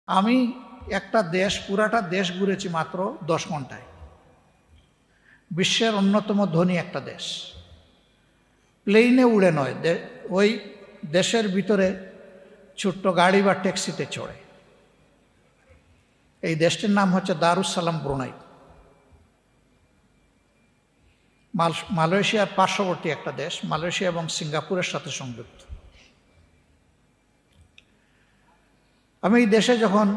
আমি একটা দেশ, পুরাটা দেশ ঘুরেছি মাত্র 10 ঘন্টায়। বিশ্বের অন্যতম ধনী একটা দেশ। প্লেনে উড়ে নয়, ওই দেশের ভিতরে ছোট্ট গাড়ি বা ট্যাক্সিতে চড়ে। এই দেশটির নাম হচ্ছে দারুস সালাম ব্রুনাই। মালয়েশিয়ার পার্শ্ববর্তী একটা দেশ, মালয়েশিয়া এবং সিঙ্গাপুরের সাথে সংযুক্ত। আমি এই দেশে যখন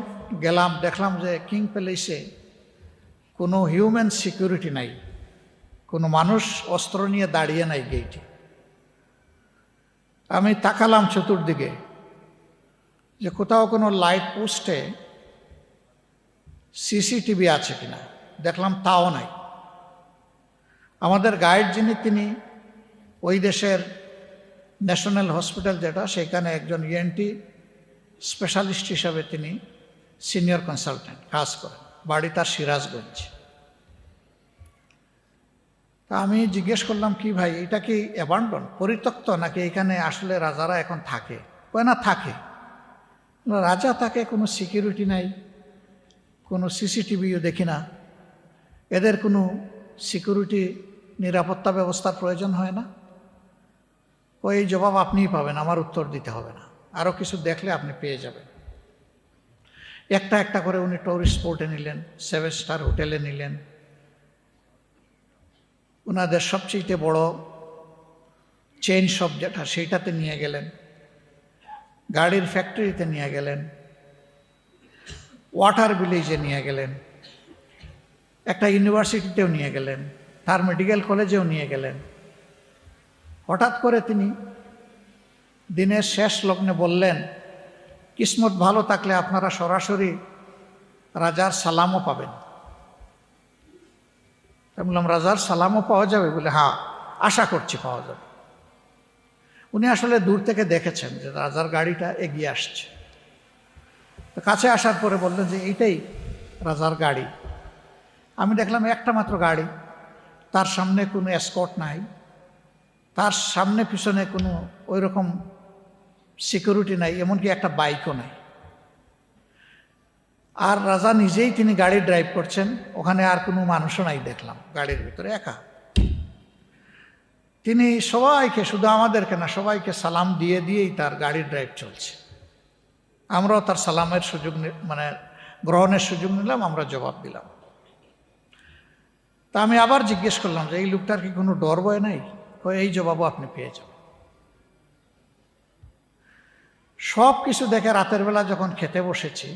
গেলাম দেখলাম যে কিং প্যালেসে কোনো হিউম্যান সিকিউরিটি নাই, কোনো মানুষ অস্ত্র নিয়ে দাঁড়িয়ে নাই গেইটে। আমি তাকালাম চতুর্দিকে যে কোথাও কোনো লাইট পোস্টে সিসিটিভি আছে কিনা, দেখলাম তাও নাই। আমাদের গাইড যিনি, তিনি ওই দেশের ন্যাশনাল হসপিটাল যেটা, সেখানে একজন ইএনটি স্পেশালিস্ট হিসাবে তিনি সিনিয়র কনসালটেন্ট কাজ করেন, বাড়ি তার সিরাজগঞ্জ। তা আমি জিজ্ঞেস করলাম, কি ভাই এটা কি অ্যাবান্ডন, পরিত্যক্ত, নাকি এখানে আসলে রাজারা এখন থাকে? কয় না, থাকে। রাজা থাকে, কোনো সিকিউরিটি নাই, কোনো সিসিটিভিও দেখি না, এদের কোনো সিকিউরিটি নিরাপত্তা ব্যবস্থার প্রয়োজন হয় না। ওই জবাব আপনিই পাবেন, আমার উত্তর দিতে হবে না, আরও কিছু দেখলে আপনি পেয়ে যাবেন। একটা একটা করে উনি টুরিস্ট স্পটে নিলেন, 7 স্টার হোটেলে নিলেন, ওনাদের সবচেয়ে বড় চেইন শপ যেটা, সেইটাতে নিয়ে গেলেন, গাড়ির ফ্যাক্টরিতে নিয়ে গেলেন, ওয়াটার ভিলেজে নিয়ে গেলেন, একটা ইউনিভার্সিটিতেও নিয়ে গেলেন, তার মেডিকেল কলেজেও নিয়ে গেলেন। হঠাৎ করে তিনি দিনের শেষ লগ্নে বললেন, কিসমত ভালো থাকলে আপনারা সরাসরি রাজার সালামও পাবেন। আমি বললাম, রাজার সালামও পাওয়া যাবে? বলে, হ্যাঁ, আশা করছি পাওয়া যাবে। উনি আসলে দূর থেকে দেখেছেন যে রাজার গাড়িটা এগিয়ে আসছে। তো কাছে আসার পরে বললেন যে এইটাই রাজার গাড়ি। আমি দেখলাম একটা মাত্র গাড়ি, তার সামনে কোনো এসকর্ট নাই, তার সামনে পিছনে কোনো ওই রকম সিকিউরিটি নাই, এমনকি একটা বাইকও নাই। আর রাজা নিজেই তিনি গাড়ি ড্রাইভ করছেন, ওখানে আর কোনো মানুষও নাই, দেখলাম গাড়ির ভিতরে একা। তিনি সবাইকে, শুধু আমাদেরকে না, সবাইকে সালাম দিয়ে দিয়েই তার গাড়ি ড্রাইভ চলছে। আমরাও তার সালামের সুযোগ, মানে গ্রহণের সুযোগ নিলাম, আমরা জবাব দিলাম। তা আমি আবার জিজ্ঞেস করলাম যে এই লোকটার কি কোনো ডর ভয় নাই? এই জবাবও আপনি পেয়ে যাবেন। সব কিছু দেখে রাতের বেলা যখন খেতে বসেছি,